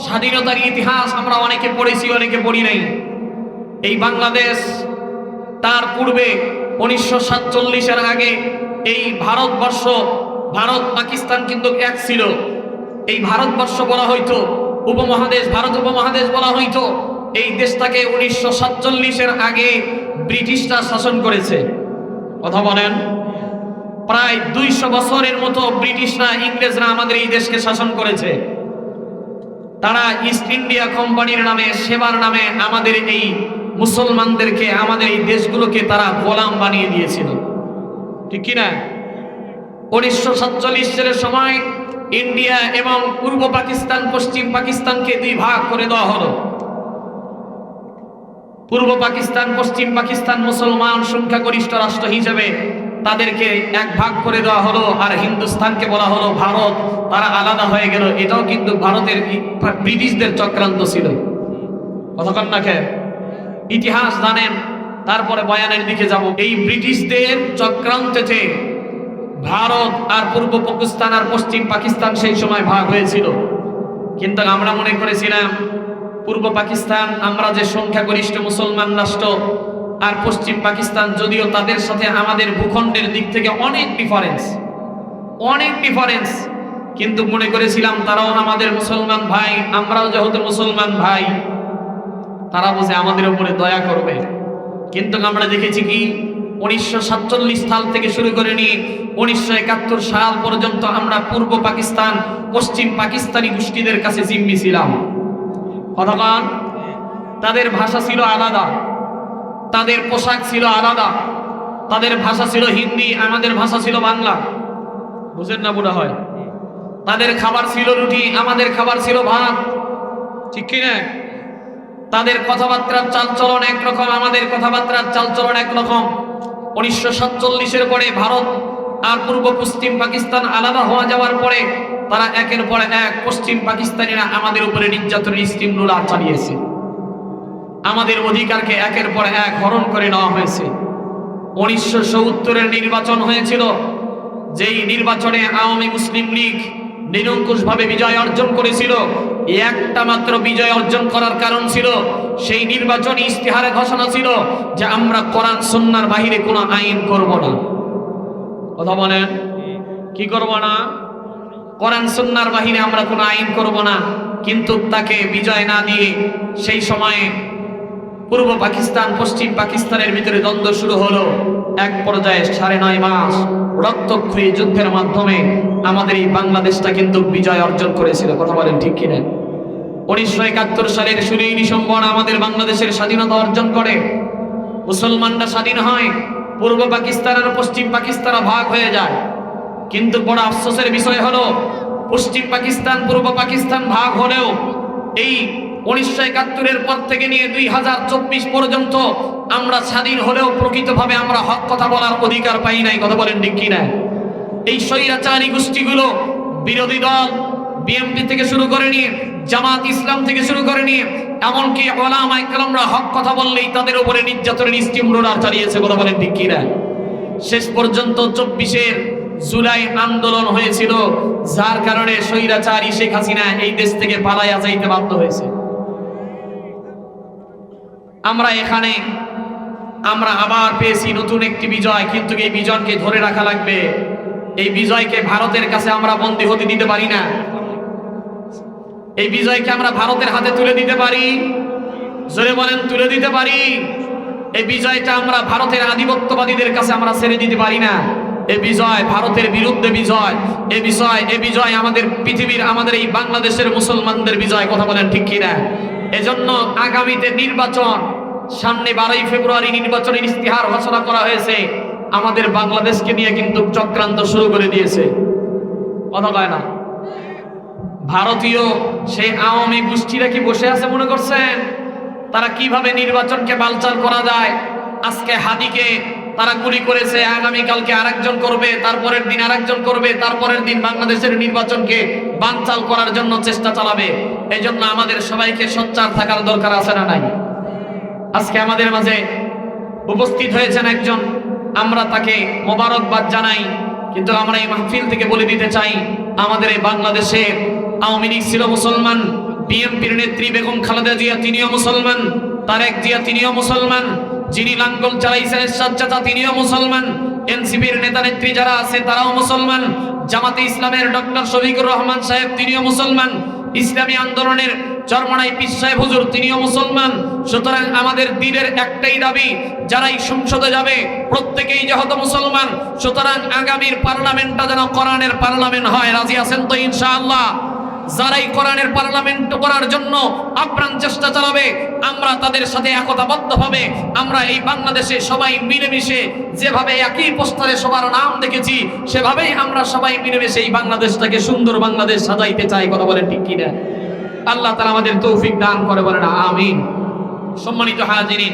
স্বাধীনতার ইতিহাস আমরা অনেকে পড়েছি, অনেকে পড়ি নাই। এই বাংলাদেশ তার পূর্বে 1947-এর আগে এই ভারতবর্ষ, ভারত পাকিস্তান কিন্তু এক ছিল। এই ভারতবর্ষ বলা হইতো, উপমহাদেশ, ভারত উপমহাদেশ বলা হইতো। এই দেশটাকে 1947-এর আগে ব্রিটিশরা শাসন করেছে। কথা বলেন, প্রায় 200 বছরের মতো ব্রিটিশরা, ইংরেজরা আমাদের এই দেশকে শাসন করেছে। তারা ইস্ট ইন্ডিয়া কোম্পানির নামে, সেবার নামে আমাদের এই মুসলমানদেরকে, আমাদের এই দেশগুলোকে তারা গোলাম বানিয়ে দিয়েছিল, ঠিক কিনা? 1947 সালের সময় ইন্ডিয়া এবং পূর্ব পাকিস্তান, পশ্চিম পাকিস্তানকে 2 ভাগ করে দেওয়া হলো। পূর্ব পাকিস্তান, পশ্চিম পাকিস্তান মুসলমান সংখ্যাগরিষ্ঠ রাষ্ট্র হিসেবে তাদেরকে 1 ভাগ করে দেওয়া হলো, আর হিন্দুস্তানকে বলা হলো ভারত। তারা আলাদা হয়ে গেল। এটাও কিন্তু ভারতের ব্রিটিশদের চক্রান্ত ছিল। কতক্ষণ না খেয়ে ইতিহাস জানেন, তারপরে বয়ানের দিকে যাব। এই ব্রিটিশদের চক্রান্তে ভারত আর পূর্ব পাকিস্তান আর পশ্চিম পাকিস্তান সেই সময় ভাগ হয়েছিল। কিন্তু আমরা মনে করেছিলাম পূর্ব পাকিস্তান, আমরা যে সংখ্যাগরিষ্ঠ মুসলমান রাষ্ট্র, আর পশ্চিম পাকিস্তান যদিও তাদের সাথে আমাদের ভূখণ্ডের দিক থেকে অনেক ডিফারেন্স, কিন্তু মনে করেছিলাম তারাও আমাদের মুসলমান ভাই, আমরাও যেহেতু মুসলমান ভাই, তারা বুঝে আমাদের উপরে দয়া করবে। কিন্তু আমরা দেখেছি কি 1947 সাল থেকে শুরু করে নিয়ে 1971 সাল পর্যন্ত আমরা পূর্ব পাকিস্তান, পশ্চিম পাকিস্তানি গোষ্ঠীদের কাছে জিম্মি ছিলাম। অথবা তাদের ভাষা ছিল আলাদা, তাদের পোশাক ছিল আলাদা, তাদের ভাষা ছিল হিন্দি, আমাদের ভাষা ছিল বাংলা। বুঝেন না মনে হয়? তাদের খাবার ছিল রুটি, আমাদের খাবার ছিল ভাত, ঠিক কিনা? তাদের কথাবার্তার চালচলন একরকম, আমাদের কথাবার্তার চালচলন একরকম। 1947-এর পরে ভারত আর পূর্ব পশ্চিম পাকিস্তান আলাদা হওয়া যাওয়ার পরে তারা একের পর এক পশ্চিম পাকিস্তানিরা আমাদের উপরে নির্যাতনের স্টিম রোলার চালিয়েছে। আমাদের অধিকারকে একের পর এক হরণ করে নেওয়া হয়েছে। 1970-এর নির্বাচন হয়েছিল, যেই নির্বাচনে আওয়ামী মুসলিম লীগ নিরঙ্কুশভাবে বিজয় অর্জন করেছিল। একটা মাত্র বিজয় অর্জন করার কারণ ছিল, সেই নির্বাচনী ইস্তেহারে ঘোষণা ছিল যে আমরা কোরআন সুন্নাহর বাহিরে কোনো আইন করব না। কথা বলেন, কি করব না? কোরআন সুন্নাহর বাহিরে আমরা কোনো আইন করব না। কিন্তু তাকে বিজয় না দিয়ে সেই সময়ে পূর্ব পাকিস্তান, পশ্চিম পাকিস্তানের ভিতরে দ্বন্দ্ব শুরু হলো। এক পর্যায়ে 9.5 মাস রক্তক্ষয়ী যুদ্ধের মাধ্যমে আমাদের এই বাংলাদেশটা কিন্তু বিজয় অর্জন করেছিল। কথা বলেন, ঠিক কিনা? 1971 সালের 16 ডিসেম্বর আমাদের বাংলাদেশের স্বাধীনতা অর্জন করে। মুসলমানরা স্বাধীন হয়, পূর্ব পাকিস্তান আর পশ্চিম পাকিস্তান ভাগ হয়ে যায়। কিন্তু বড় আফসোসের বিষয় হলো, পশ্চিম পাকিস্তান পূর্ব পাকিস্তান ভাগ হলেও এই 1971-এর পর থেকে নিয়ে 2024 পর্যন্ত আমরা স্বাধীন হলেও প্রকৃতভাবে আমরা হক কথা বলার অধিকার পাই নাই। কথা বলেন, ঠিক কিনা? এই স্বৈরাচারী গোষ্ঠীগুলো, বিরোধী দল বিএনপি থেকে শুরু করে নিয়ে, জামাত ইসলাম থেকে শুরু করে নিয়ে, এমনকি ওলামা ইকরামরা হক কথা বললেই তাদের উপরে নির্যাতনের স্টিম রোলার চালিয়েছে। কথা বলেন, ঠিক কিনা? শেষ পর্যন্ত 24 জুলাই আন্দোলন হয়েছিল, যার কারণে স্বৈরাচারী শেখ হাসিনা এই দেশ থেকে পালাইয়া যাইতে বাধ্য হয়েছে। আমরা আবার পেয়েছি নতুন একটি বিজয়, কিন্তু এই বিজয়কে ধরে রাখা লাগবে। এই বিজয়কে ভারতের কাছে আমরা বন্দী হতে দিতে পারি না। এই বিজয়কে আমরা ভারতের হাতে তুলে দিতে পারি? জোরে বলেন, তুলে দিতে পারি? এই বিজয়টা আমরা ভারতের আধিপত্যবাদীদের কাছে আমরা ছেড়ে দিতে পারি না। এই বিজয় ভারতের বিরুদ্ধে বিজয়। এই বিজয় আমাদের পৃথিবীর, আমাদের এই বাংলাদেশের মুসলমানদের বিজয়। কথা বলেন, ঠিক কিনা? এজন্য আগামীতে নির্বাচন, সামনে 12ই ফেব্রুয়ারি নির্বাচনের ইস্তেহার ঘোষণা করা হয়েছে। আমাদের বাংলাদেশকে নিয়ে কিন্তু চক্রান্ত শুরু করে দিয়েছে। কথা কয় না? ভারতীয় সেই আওয়ামী গোষ্ঠীরা কি বসে আছে মনে করছেন? তারা কিভাবে নির্বাচনকে বানচাল করা যায়। আজকে হাদিকে তারা গুলি করেছে, আগামীকালকে আরেকজন করবে, তারপরের দিন আরেকজন করবে, তারপরের দিন বাংলাদেশের নির্বাচনকে বানচাল করার জন্য চেষ্টা চালাবে। এই জন্য আমাদের সবাইকে সোচ্চার থাকার দরকার আছে না নাই? আজকে আমাদের মাঝে উপস্থিত হয়েছেন একজন, আমরা তাকে মোবারকবাদ জানাই। কিন্তু আমরা এই মাহফিল থেকে বলে দিতে চাই, আমাদের এই বাংলাদেশে আওয়ামী লীগ ছিল মুসলমান বিএনপির নেত্রী বেগম খালেদা জিয়া তিনিও মুসলমান, তারেক জিয়া তিনিও মুসলমান, যিনি লাঙ্গল চালাইছেন এরশাদ চাচা তিনিও মুসলমান, এনসিপির নেতা নেত্রী যারা আছে তারাও মুসলমান, জামাতে ইসলামের ডক্টর শফিকুর রহমান সাহেব তিনিও মুসলমান, ইসলামী আন্দোলনের চরমনাই পীর সাহেব হুজুর তিনিও মুসলমান। সুতরাং আমাদের দিনের একটাই দাবি, যারাই সংসদে যাবে প্রত্যেকেই যেহেতু মুসলমান, সুতরাং আগামীর পার্লামেন্টটা যেন কোরআনের পার্লামেন্ট হয়। রাজি আছেন তো ইনশাআল্লাহ? যারাই কোরআনের পার্লামেন্ট করার জন্য আপ্রাণ চেষ্টা চালাবে, আমরা তাদের সাথে একতাবদ্ধভাবে আমরা এই বাংলাদেশে সবাই মিলেমিশে যেভাবে একই পোস্টারে সবার নাম দেখেছি, সেভাবেই আমরা সবাই মিলেমিশে এই বাংলাদেশটাকে সুন্দর বাংলাদেশ সাজাইতে চাই। কথা বলেন ঠিক কিনা? আল্লাহ তাআলা আমাদের তৌফিক দান করে, বলেন আমিন। সম্মানিত হাজিরিন।